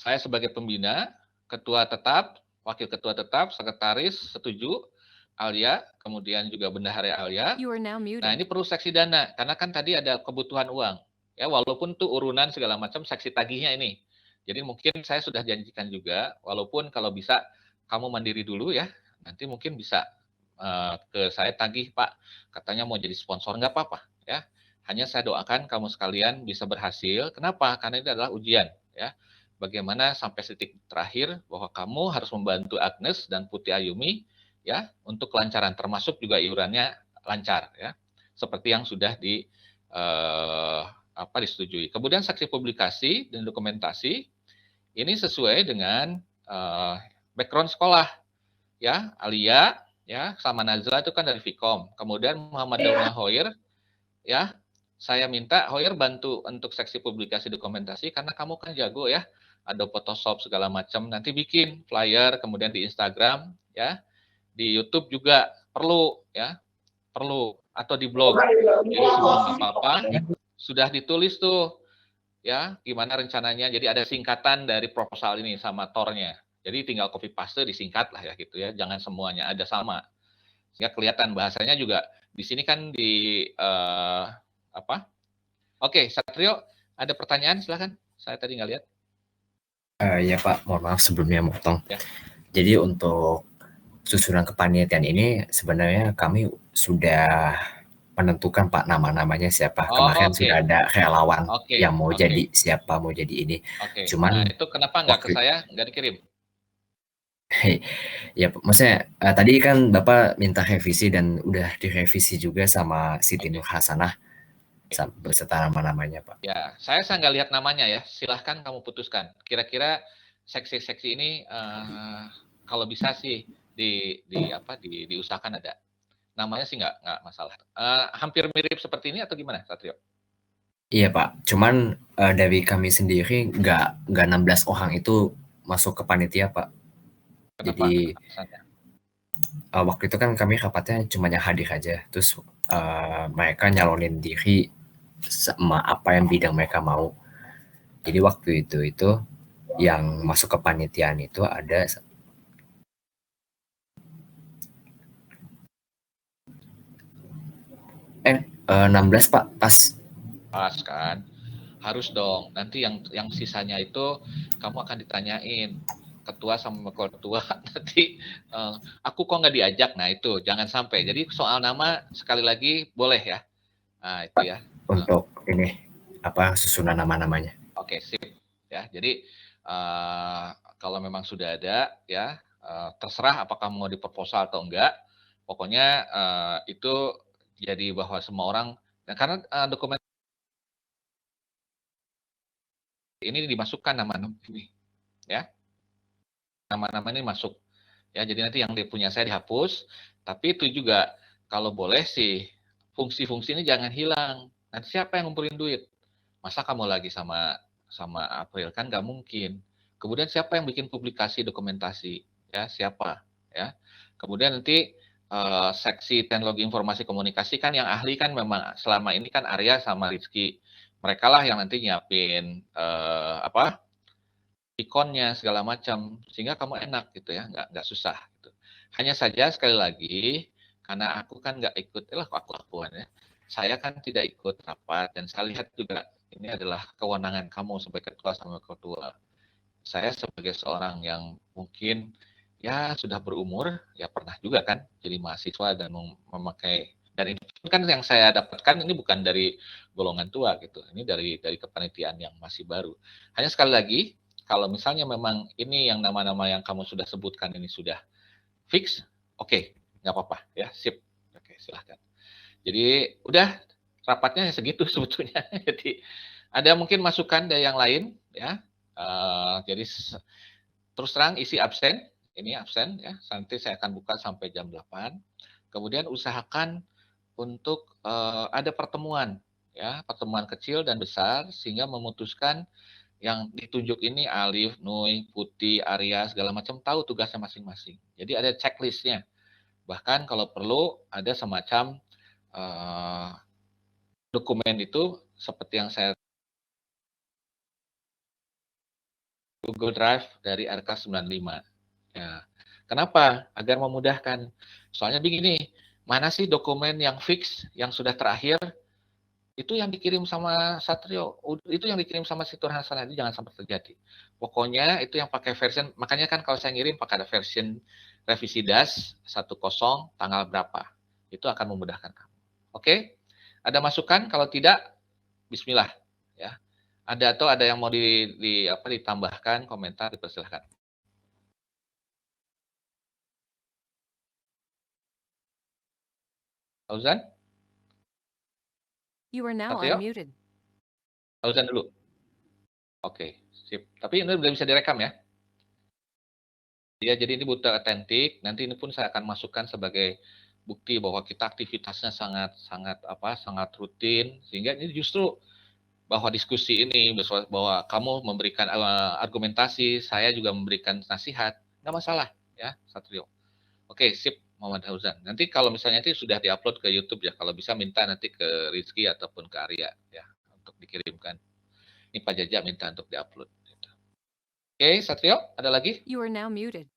Saya sebagai pembina, ketua tetap, wakil ketua tetap, sekretaris setuju, Alia, kemudian juga bendahara Alia. Nah, ini perlu seksi dana karena kan tadi ada kebutuhan uang. Ya, walaupun tuh urunan segala macam seksi tagihnya ini. Jadi mungkin saya sudah janjikan juga, walaupun kalau bisa kamu mandiri dulu ya, nanti mungkin bisa ke saya tagih, Pak. Katanya mau jadi sponsor, nggak apa-apa ya. Hanya saya doakan kamu sekalian bisa berhasil. Kenapa? Karena ini adalah ujian ya. Bagaimana sampai titik terakhir bahwa kamu harus membantu Agnes dan Putih Ayumi ya untuk kelancaran, termasuk juga iurannya lancar ya. Seperti yang sudah disetujui. Kemudian saksi publikasi dan dokumentasi ini sesuai dengan background sekolah ya. Alia ya sama Nazla itu kan dari Vkom. Kemudian Muhammad Dauna Hoir ya, saya minta Hoir bantu untuk seksi publikasi dokumentasi karena kamu kan jago ya. Ada Photoshop segala macam. Nanti bikin flyer kemudian di Instagram ya. Di YouTube juga perlu ya, perlu atau di blog. Jadi sebelum apa-apa sudah ditulis tuh ya gimana rencananya. Jadi ada singkatan dari proposal ini sama tornya. Jadi tinggal copy paste disingkat lah ya gitu ya. Jangan semuanya ada sama. Sehingga kelihatan bahasanya juga di sini kan di apa? Oke, Satrio, ada pertanyaan silahkan. Saya tadi nggak lihat. Ya Pak, mohon maaf sebelumnya motong. Ya. Jadi untuk susunan kepanitiaan ini sebenarnya kami sudah menentukan Pak nama-namanya siapa. Kemarin sudah ada relawan yang mau jadi siapa, mau jadi ini. Cuman nah, itu kenapa nggak ke saya, nggak dikirim? Ya, maksudnya tadi kan Bapak minta revisi dan udah direvisi juga sama Siti Nur Hasanah beserta nama-namanya Pak. Ya, saya nggak lihat namanya ya. Silahkan kamu putuskan. Kira-kira seksi-seksi ini kalau bisa sih diusahakan ada. Namanya sih nggak masalah. Hampir mirip seperti ini atau gimana, Satrio? Iya Pak, cuman dari kami sendiri nggak 16 orang itu masuk ke panitia Pak. Kenapa? Jadi waktu itu kan kami rapatnya cuma yang hadir aja, terus mereka nyalonin diri sama apa yang bidang mereka mau. Jadi waktu itu yang masuk ke panitiaan itu ada 16 Pak, pas. Pas kan? Harus dong. Nanti yang sisanya itu kamu akan ditanyain ketua sama ketua nanti aku kok nggak diajak. Nah itu jangan sampai. Jadi soal nama sekali lagi boleh ya. Nah itu ya. Untuk ini apa susunan nama-namanya. Oke, sip ya. Jadi kalau memang sudah ada ya terserah apakah mau diproposal atau enggak. Pokoknya itu jadi bahwa semua orang karena dokumen ini dimasukkan nama-nama ini ya. Nama-nama ini masuk ya. Jadi nanti yang punya saya dihapus, tapi itu juga kalau boleh sih fungsi-fungsi ini jangan hilang. Nanti siapa yang ngumpulin duit? Masa kamu lagi sama April kan nggak mungkin. Kemudian siapa yang bikin publikasi dokumentasi? Ya, siapa? Ya. Kemudian nanti seksi teknologi informasi komunikasi kan yang ahli kan memang selama ini kan Arya sama Rizky. Mereka lah yang nanti nyiapin ikonnya segala macam sehingga kamu enak gitu ya, nggak susah gitu. Hanya saja sekali lagi karena aku kan nggak ikut aku-akuan ya. Saya kan tidak ikut rapat dan saya lihat juga ini adalah kewenangan kamu sebagai ketua sama ketua. Saya sebagai seorang yang mungkin ya sudah berumur, ya pernah juga kan jadi mahasiswa dan memakai dan ini kan yang saya dapatkan ini bukan dari golongan tua gitu. Ini dari kepanitiaan yang masih baru. Hanya sekali lagi kalau misalnya memang ini yang nama-nama yang kamu sudah sebutkan ini sudah fix, oke, nggak apa-apa ya, sip. Oke, silahkan. Jadi udah rapatnya segitu sebetulnya. Jadi ada mungkin masukan dari yang lain ya. Jadi terus terang isi absen, ini absen ya. Nanti saya akan buka sampai jam 8. Kemudian usahakan untuk ada pertemuan ya, pertemuan kecil dan besar sehingga memutuskan yang ditunjuk ini Alif, Nui, Putih, Arya segala macam tahu tugasnya masing-masing. Jadi ada checklistnya. Bahkan kalau perlu ada semacam dokumen itu seperti yang saya Google Drive dari RK95. Ya. Kenapa? Agar memudahkan. Soalnya begini, mana sih dokumen yang fix, yang sudah terakhir, itu yang dikirim sama Satrio, itu yang dikirim sama Situr Hasanah, itu jangan sampai terjadi. Pokoknya itu yang pakai version, makanya kan kalau saya ngirim pakai ada version revisi DAS 10 tanggal berapa. Itu akan memudahkan kamu. Oke? Ada masukan? Kalau tidak, bismillah ya. Ada atau ada yang mau ditambahkan, komentar, dipersilahkan. Fauzan? You are now Satrio? unmuted. Fauzan dulu. Oke, sip. Tapi ini udah bisa direkam ya? Ya, jadi ini butuh otentik. Nanti ini pun saya akan masukkan sebagai bukti bahwa kita aktivitasnya sangat rutin, sehingga ini justru bahwa diskusi ini, bahwa kamu memberikan argumentasi, saya juga memberikan nasihat, nggak masalah ya, Satrio. Oke, sip, Muhammad Fauzan. Nanti kalau misalnya itu sudah diupload ke YouTube ya, kalau bisa minta nanti ke Rizky ataupun ke Arya ya untuk dikirimkan. Ini Pak Jaja minta untuk diupload. Oke, Satrio, ada lagi? You are now muted.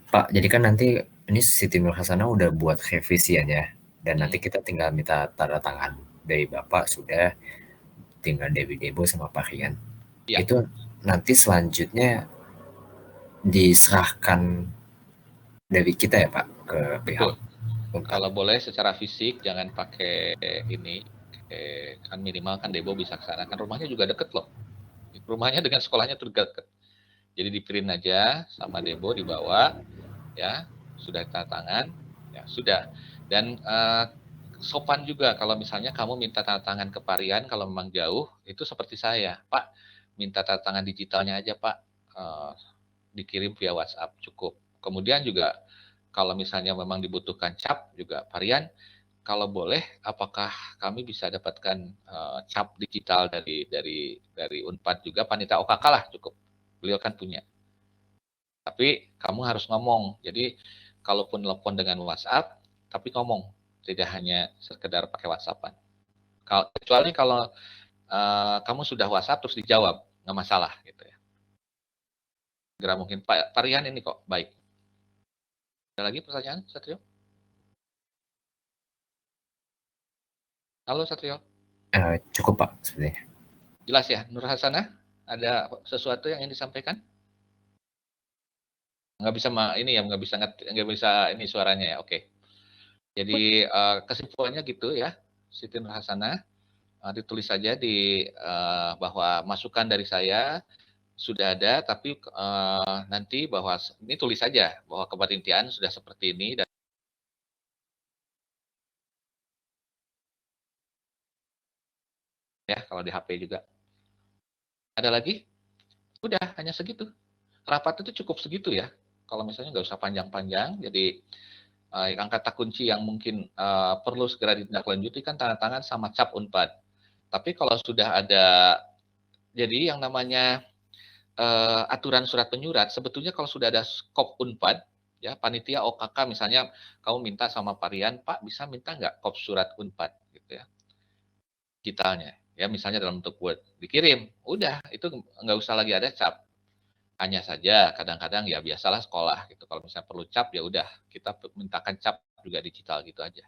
Pak, jadi kan nanti ini Siti Nur Hasanah udah buat revisian ya, dan nanti kita tinggal minta tanda tangan dari Bapak, sudah tinggal Dewi Debo sama Pak Rian. Ya. Itu nanti selanjutnya diserahkan dari kita ya Pak ke pihak. Kalau boleh secara fisik jangan pakai ini, kan minimal kan Debo bisa ke sana, kan rumahnya juga deket loh. Rumahnya dengan sekolahnya tuh deket. Jadi di print aja sama Debo dibawa, ya sudah tanda tangan, ya sudah. Dan sopan juga kalau misalnya kamu minta tanda tangan ke Parian kalau memang jauh, itu seperti saya, Pak, minta tanda tangan digitalnya aja Pak, dikirim via WhatsApp cukup. Kemudian juga kalau misalnya memang dibutuhkan cap juga Parian, kalau boleh, apakah kami bisa dapatkan cap digital dari Unpad juga, panitia OKK lah cukup. Beliau kan punya. Tapi kamu harus ngomong. Jadi kalaupun telepon dengan WhatsApp, tapi ngomong, tidak hanya sekedar pakai WhatsAppan. Kecuali kalau kamu sudah WhatsApp terus dijawab, nggak masalah gitu ya. Segera mungkin Pak Parian ini kok baik. Ada lagi pertanyaan, Satrio? Halo Satrio. Cukup Pak sebenarnya. Jelas ya, Nur Hasanah? Ada sesuatu yang ingin disampaikan? Nggak bisa ini suaranya ya. Oke. Jadi kesimpulannya gitu ya, Siti Nur Hasanah, ditulis saja di bahwa masukan dari saya sudah ada, tapi nanti bahwa ini tulis saja bahwa kepanitiaan sudah seperti ini dan ya kalau di HP juga. Ada lagi? Udah, hanya segitu. Rapat itu cukup segitu ya. Kalau misalnya nggak usah panjang-panjang, jadi kata kunci yang mungkin perlu segera ditindaklanjuti kan tanda tangan sama cap Unpad. Tapi kalau sudah ada, jadi yang namanya aturan surat penyurat, sebetulnya kalau sudah ada skop Unpad, ya panitia OKK misalnya kamu minta sama Parian, Pak bisa minta nggak kop surat Unpad gitu ya, digitalnya. Ya misalnya dalam bentuk Word dikirim, udah itu nggak usah lagi ada cap. Hanya saja kadang-kadang ya biasalah sekolah gitu. Kalau misalnya perlu cap ya udah kita mintakan cap juga digital gitu aja.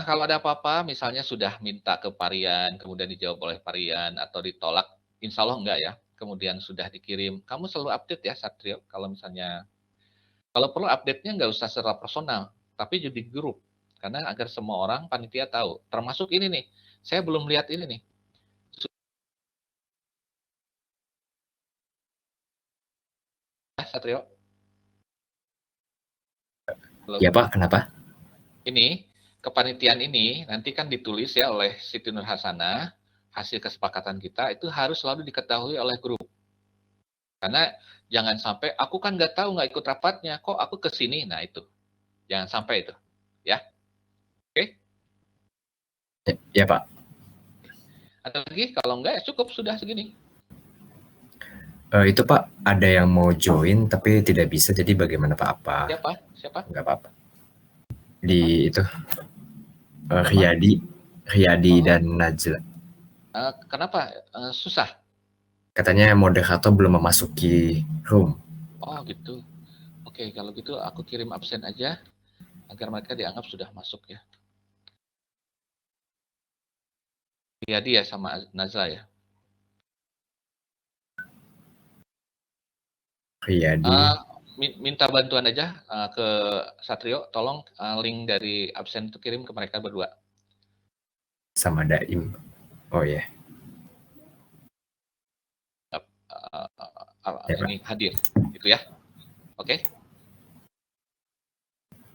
Kalau ada apa-apa, misalnya sudah minta ke Parian, kemudian dijawab oleh Parian atau ditolak, insya Allah enggak ya. Kemudian sudah dikirim, kamu selalu update ya Satrio. Kalau misalnya, kalau perlu update-nya nggak usah secara personal, tapi juga di grup. Karena agar semua orang panitia tahu. Termasuk ini nih, saya belum lihat ini nih. Satrio? Halo? Ya Pak, kenapa? Ini, kepanitiaan ini nanti kan ditulis ya oleh Siti Nur Hasanah, hasil kesepakatan kita itu harus selalu diketahui oleh grup. Karena jangan sampai, aku kan nggak tahu, nggak ikut rapatnya, kok aku ke sini, nah itu. Jangan sampai itu. Ya. Oke? Ya Pak. Ada lagi? Kalau enggak ya cukup, sudah segini. Itu Pak, ada yang mau join tapi tidak bisa, jadi bagaimana Pak? Apa? Siapa? Enggak apa-apa. Di itu Riyadi dan Najla. Kenapa susah? Katanya moderator belum memasuki room. Oh gitu. Oke, kalau gitu aku kirim absen aja agar mereka dianggap sudah masuk ya. Riyadi ya sama Nazla ya. Riyadi Minta bantuan aja ke Satrio, tolong link dari absen itu kirim ke mereka berdua. sama Daim. Oh ya. Ini hadir, gitu ya. Oke.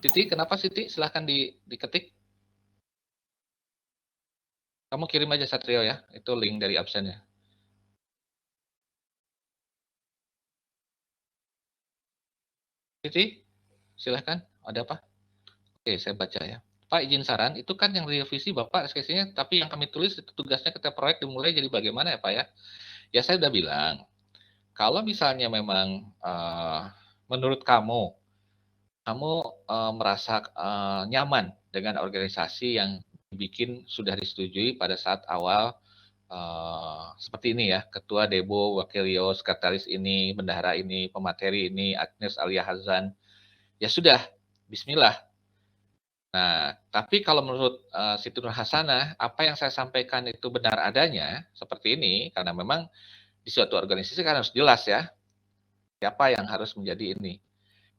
Siti, kenapa Siti? Silahkan diketik. Kamu kirim aja Satrio ya, itu link dari absennya. Siti, silahkan. Ada apa? Oke, saya baca ya. Pak, izin saran, itu kan yang revisi Bapak skripsinya, tapi yang kami tulis itu tugasnya ketika proyek dimulai jadi bagaimana ya Pak ya? Ya saya udah bilang, kalau misalnya memang menurut kamu merasa nyaman dengan organisasi yang dibikin sudah disetujui pada saat awal seperti ini ya, Ketua Debo, Wakil Rio, Sekretaris ini, Bendahara ini, Pemateri ini, Agnes Alia Hazan, ya sudah, Bismillah. Nah, tapi kalau menurut Siti Nur Hasanah, apa yang saya sampaikan itu benar adanya, seperti ini, karena memang di suatu organisasi kan harus jelas ya, siapa yang harus menjadi ini.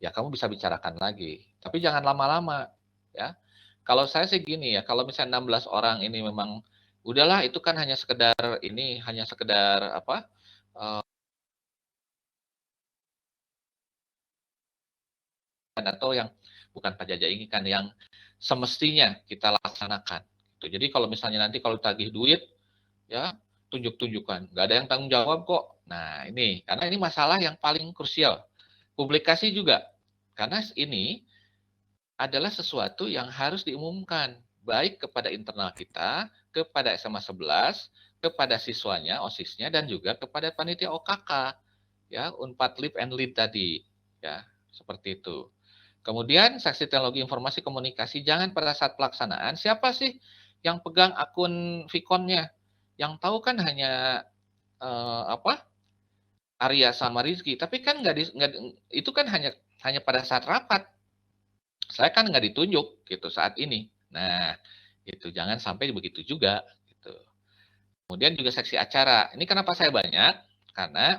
Ya kamu bisa bicarakan lagi, tapi jangan lama-lama ya. Kalau saya sih gini ya, kalau misalnya 16 orang ini memang udahlah itu kan hanya sekedar ini, hanya sekedar apa? Atau yang bukan Pak Jaja ini kan yang semestinya kita laksanakan. Jadi kalau misalnya nanti kalau tagih duit ya tunjuk-tunjukkan, nggak ada yang tanggung jawab kok. Nah ini karena ini masalah yang paling krusial. Publikasi juga karena ini adalah sesuatu yang harus diumumkan baik kepada internal kita, kepada SMA 11, kepada siswanya, OSIS-nya dan juga kepada panitia OKK ya, Unpad Lip and Lead tadi ya, seperti itu. Kemudian seksi teknologi informasi komunikasi jangan pada saat pelaksanaan siapa sih yang pegang akun Vkonnya? Yang tahu kan hanya Arya sama Rizky, tapi kan itu kan hanya pada saat rapat. Saya kan nggak ditunjuk gitu saat ini. Nah, itu jangan sampai begitu juga gitu. Kemudian juga seksi acara. Ini kenapa saya banyak? Karena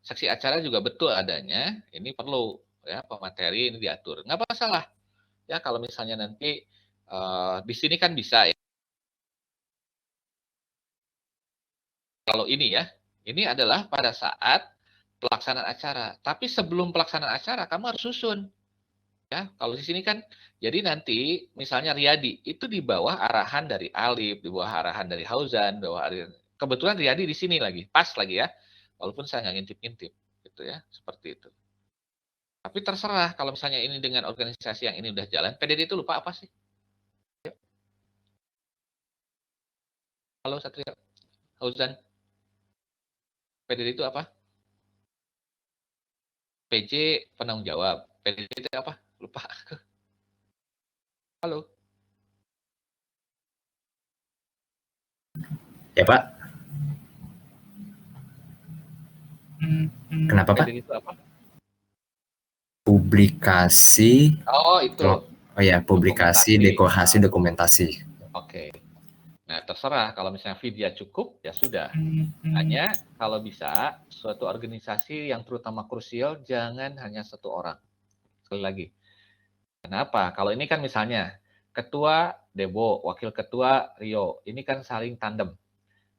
seksi acara juga betul adanya. Ini perlu ya pemateri ini diatur. Nggak masalah ya kalau misalnya nanti di sini kan bisa ya. Kalau ini ya, ini adalah pada saat pelaksanaan acara. Tapi sebelum pelaksanaan acara kamu harus susun. Ya, kalau di sini kan, jadi nanti misalnya Riyadi itu di bawah arahan dari Alif, di bawah arahan dari Hauzan, di bawah kebetulan Riyadi di sini lagi, pas lagi ya, walaupun saya nggak ngintip-ngintip, gitu ya, seperti itu. Tapi terserah kalau misalnya ini dengan organisasi yang ini udah jalan, PDD itu lupa apa sih? Halo Satria, Hauzan, PDD itu apa? PJ penanggung jawab, PDD itu apa? Lupa. Halo. Ya Pak. Kenapa Pak? PDD itu apa? Publikasi. Oh itu. Oh ya, publikasi, dekorasi, dokumentasi. Oke. Nah, terserah kalau misalnya video cukup, ya sudah. Hanya kalau bisa, suatu organisasi yang terutama krusial, jangan hanya satu orang. Sekali lagi. Kenapa? Kalau ini kan misalnya, Ketua Debo, Wakil Ketua Rio, ini kan saling tandem.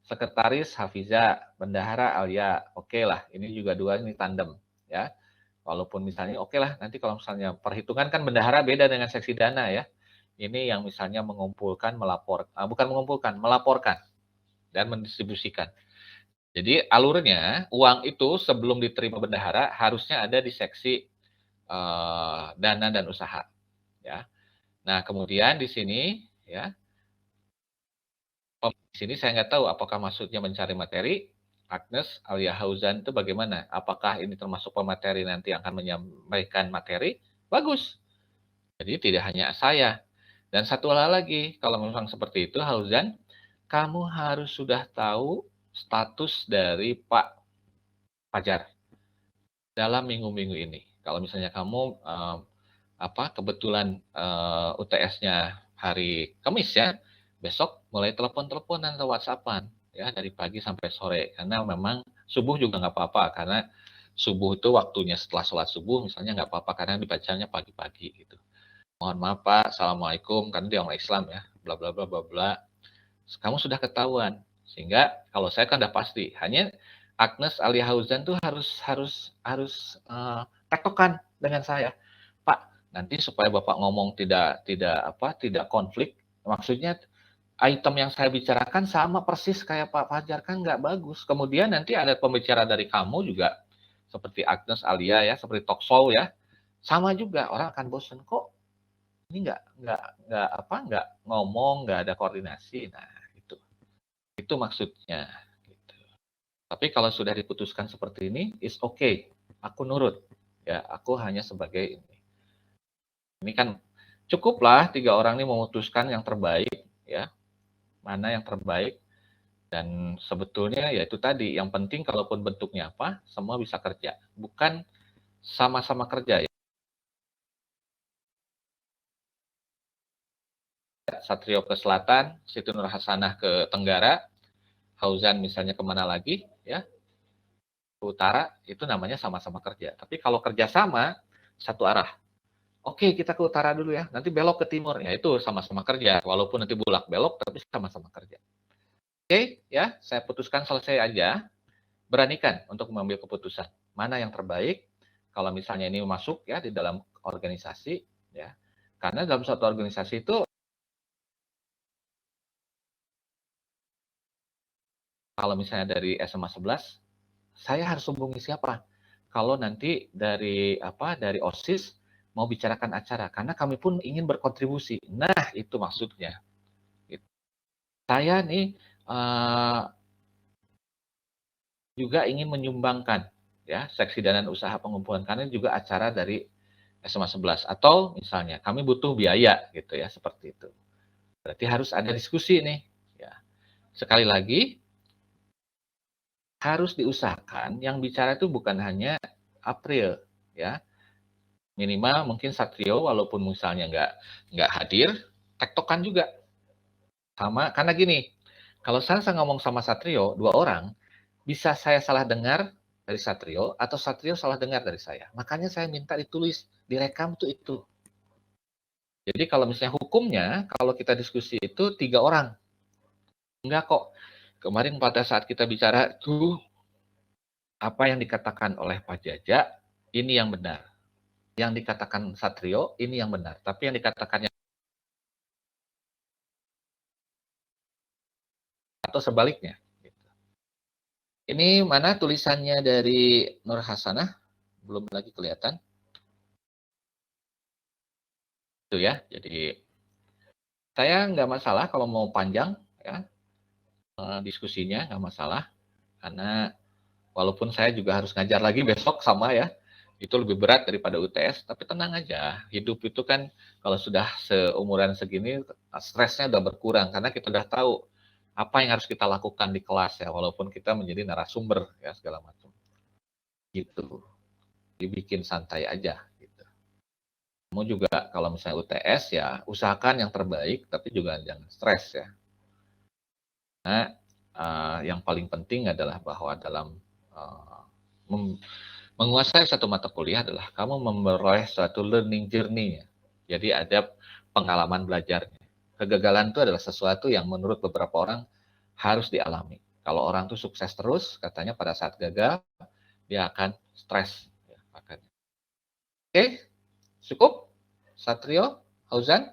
Sekretaris Hafiza, Bendahara Alia, oke lah, ini juga dua ini tandem. Ya, walaupun misalnya oke lah, nanti kalau misalnya perhitungan kan bendahara beda dengan seksi dana ya. Ini yang misalnya mengumpulkan, melaporkan dan mendistribusikan. Jadi alurnya uang itu sebelum diterima bendahara harusnya ada di seksi dana dan usaha. Ya. Nah kemudian di sini ya, di sini saya nggak tahu apakah maksudnya mencari materi. Agnes Alia Hauzan itu bagaimana? Apakah ini termasuk pemateri nanti yang akan menyampaikan materi? Bagus. Jadi tidak hanya saya. Dan satu hal lagi, kalau memang seperti itu, Hauzan, kamu harus sudah tahu status dari Pak Fajar dalam minggu-minggu ini. Kalau misalnya kamu kebetulan UTS-nya hari Kamis ya, besok mulai telepon-teleponan atau WhatsAppan ya dari pagi sampai sore, karena memang subuh juga nggak apa-apa, karena subuh itu waktunya setelah sholat subuh misalnya nggak apa-apa karena dibacanya pagi-pagi gitu. Mohon maaf Pak, Assalamualaikum, karena dia orang Islam ya, bla bla bla bla bla. Kamu sudah ketahuan, sehingga kalau saya kan udah pasti, hanya Agnes Alia Hauzan tuh harus tektokan dengan saya, Pak. Nanti supaya Bapak ngomong tidak konflik, maksudnya item yang saya bicarakan sama persis kayak Pak Fajar, kan nggak bagus. Kemudian nanti ada pembicara dari kamu juga seperti Agnes Alia ya, seperti talk show ya, sama juga orang akan bosan kok. Ini nggak ngomong, nggak ada koordinasi. Nah itu maksudnya. Gitu. Tapi kalau sudah diputuskan seperti ini, is okay. Aku nurut. Ya, aku hanya sebagai ini. Ini kan cukuplah 3 orang ini memutuskan yang terbaik, ya. Mana yang terbaik, dan sebetulnya ya itu tadi, yang penting kalaupun bentuknya apa, semua bisa kerja, bukan sama-sama kerja ya. Satrio ke selatan, Siti Nur Hasanah ke tenggara, Hauzan misalnya kemana lagi ya, ke utara, itu namanya sama-sama kerja. Tapi kalau kerja sama satu arah, oke kita ke utara dulu ya, nanti belok ke timur, ya itu sama-sama kerja, walaupun nanti bulak belok tapi sama-sama kerja. Oke, ya, saya putuskan selesai aja. Beranikan untuk mengambil keputusan. Mana yang terbaik, kalau misalnya ini masuk ya di dalam organisasi, ya. Karena dalam suatu organisasi itu, kalau misalnya dari SMA 11, saya harus hubungi siapa? Kalau nanti dari OSIS mau bicarakan acara, karena kami pun ingin berkontribusi. Nah, itu maksudnya. Saya nih juga ingin menyumbangkan ya seksi dana usaha pengumpulan, karena juga acara dari SMA 11, atau misalnya kami butuh biaya gitu ya, seperti itu. Berarti harus ada diskusi nih ya. Sekali lagi harus diusahakan yang bicara itu bukan hanya April ya. Minimal mungkin Satrio walaupun misalnya nggak hadir, tektokan juga. Sama, karena gini, kalau saya ngomong sama Satrio 2 orang, bisa saya salah dengar dari Satrio atau Satrio salah dengar dari saya. Makanya saya minta ditulis, direkam tuh itu. Jadi kalau misalnya hukumnya, kalau kita diskusi itu 3 orang. Enggak kok. Kemarin pada saat kita bicara tuh, apa yang dikatakan oleh Pak Jaja, ini yang benar. Yang dikatakan Satrio, ini yang benar. Tapi yang dikatakannya atau sebaliknya. Ini mana tulisannya dari Nur Hasanah? Belum lagi kelihatan. Itu ya, jadi saya nggak masalah kalau mau panjang ya diskusinya, nggak masalah, karena walaupun saya juga harus ngajar lagi besok sama ya, itu lebih berat daripada UTS, tapi tenang aja, hidup itu kan kalau sudah seumuran segini stresnya udah berkurang karena kita udah tahu apa yang harus kita lakukan di kelas ya, walaupun kita menjadi narasumber ya segala macam gitu, dibikin santai aja gitu. Kamu juga kalau misalnya UTS ya usahakan yang terbaik, tapi juga jangan stres ya. Nah, yang paling penting adalah bahwa dalam menguasai satu mata kuliah adalah kamu memperoleh suatu learning journey-nya. Jadi ada pengalaman belajarnya. Kegagalan itu adalah sesuatu yang menurut beberapa orang harus dialami. Kalau orang tuh sukses terus, katanya pada saat gagal, dia akan stres. Ya, makanya. Oke, cukup? Satrio, Hauzan?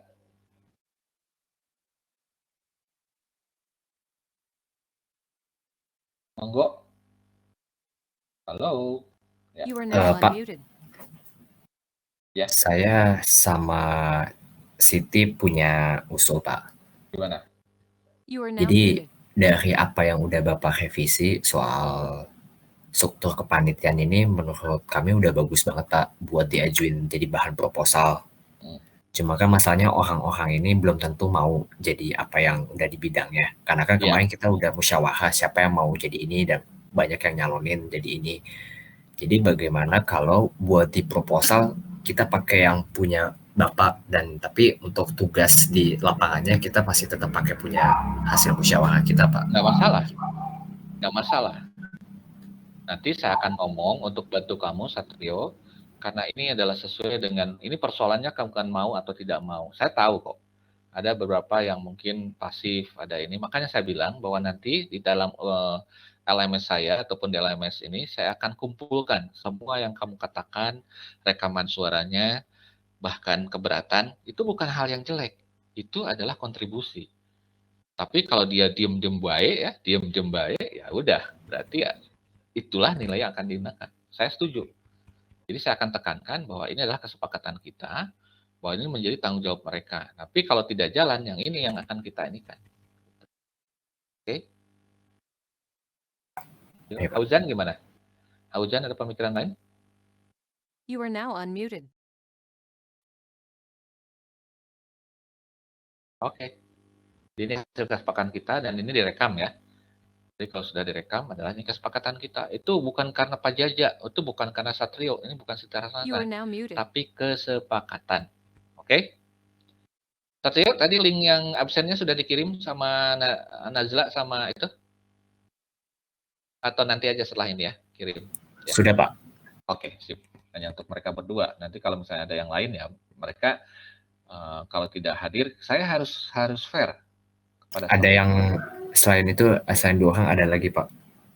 Monggo. Halo. Ya. Pak, ya. Saya sama Siti punya usul, Pak. Gimana? Jadi dari apa yang udah Bapak revisi soal struktur kepanitiaan ini, menurut kami udah bagus banget, Pak, buat diajuin jadi bahan proposal. Cuma kan masalahnya orang-orang ini belum tentu mau jadi apa yang udah di bidangnya. Karena kan Ya, kemarin kita udah musyawarah siapa yang mau jadi ini dan banyak yang nyalonin jadi ini. Jadi bagaimana kalau buat di proposal kita pakai yang punya Bapak dan tapi untuk tugas di lapangannya kita pasti tetap pakai punya hasil musyawarah kita, Pak. nggak masalah, nggak masalah. Nanti saya akan ngomong untuk bantu kamu, Satrio, karena ini adalah sesuai dengan, ini persoalannya kamu kan mau atau tidak mau. Saya tahu kok, ada beberapa yang mungkin pasif, ada ini. Makanya saya bilang bahwa nanti di dalam LMS saya ataupun di LMS ini, saya akan kumpulkan semua yang kamu katakan, rekaman suaranya, bahkan keberatan, itu bukan hal yang jelek. Itu adalah kontribusi. Tapi kalau dia diem-diem baik ya, diem-diem baik, ya udah, berarti ya itulah nilai yang akan digunakan. Saya setuju. Jadi saya akan tekankan bahwa ini adalah kesepakatan kita, bahwa ini menjadi tanggung jawab mereka. Tapi kalau tidak jalan, yang ini yang akan kita inikan. Oke? Ya, Pak. Auzan gimana? Auzan ada pemikiran lain? You are now unmuted. Oke. Ini hasil kesepakatan kita dan ini direkam ya. Jadi kalau sudah direkam adalah ini kesepakatan kita. Itu bukan karena Pak Jaja, itu bukan karena Satrio, ini bukan secara You are sana, now muted. tapi kesepakatan. Oke? Satrio, tadi link yang absennya sudah dikirim sama Nazla sama itu? Atau nanti aja setelah ini ya, kirim. Ya. Sudah, Pak. Oke, sip. Hanya untuk mereka berdua. Nanti kalau misalnya ada yang lain ya, mereka kalau tidak hadir, saya harus fair kepada Ada yang selain itu, selain 2 orang ada lagi, Pak.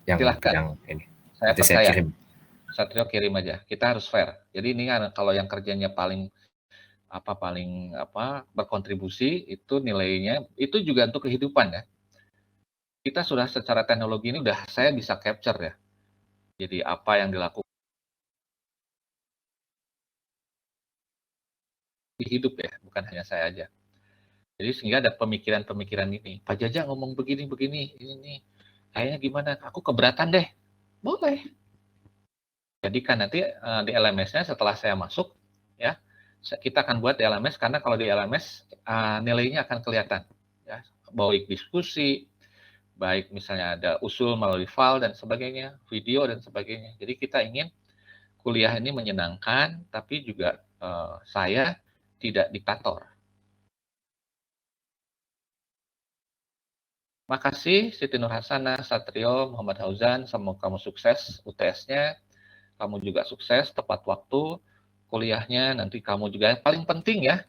Silahkan. Yang ini. Saya Nanti percaya. saya kirim. Satrio kirim aja. Kita harus fair. Jadi ini kalau yang kerjanya paling berkontribusi itu nilainya itu juga untuk kehidupan ya. Kita sudah secara teknologi ini udah saya bisa capture ya. Jadi apa yang dilakukan di hidup ya, bukan hanya saya aja. Jadi sehingga ada pemikiran-pemikiran ini. Pak Jaja ngomong begini, ini kayaknya gimana? Aku keberatan deh. Boleh. Jadi kan nanti di LMS-nya setelah saya masuk, ya kita akan buat di LMS karena kalau di LMS nilainya akan kelihatan. Ya, baik diskusi, baik misalnya ada usul melalui file dan sebagainya, video dan sebagainya. Jadi kita ingin kuliah ini menyenangkan, tapi juga saya tidak diktator. Makasih Siti Nur Hasanah, Satrio, Muhammad Hauzan, semoga kamu sukses UTS-nya, kamu juga sukses tepat waktu, kuliahnya nanti kamu juga yang paling penting ya,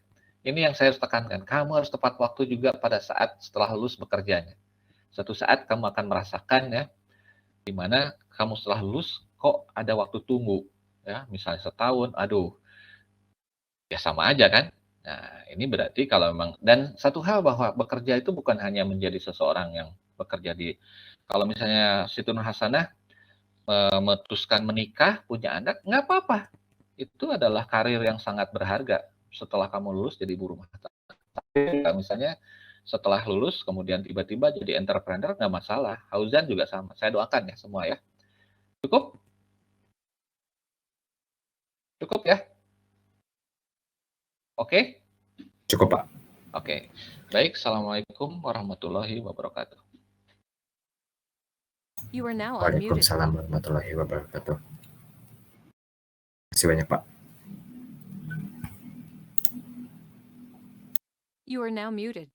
ini yang saya harus tekankan, kamu harus tepat waktu juga pada saat setelah lulus bekerjanya. Suatu saat kamu akan merasakan ya, di mana kamu setelah lulus kok ada waktu tunggu, ya misalnya setahun, aduh, ya sama aja kan. Nah, ini berarti kalau memang, dan satu hal bahwa bekerja itu bukan hanya menjadi seseorang yang bekerja di, kalau misalnya Siti Nur Hasanah memutuskan menikah, punya anak, nggak apa-apa. Itu adalah karir yang sangat berharga setelah kamu lulus jadi ibu rumah tangga. Tapi misalnya setelah lulus kemudian tiba-tiba jadi entrepreneur, nggak masalah. Hauzan juga sama. Saya doakan ya semua ya. Cukup? Cukup ya? Oke? Cukup, Pak. Oke. Baik, Assalamualaikum warahmatullahi wabarakatuh. You are now unmuted. Waalaikumsalam warahmatullahi wabarakatuh. Terima kasih banyak, Pak. You are now muted.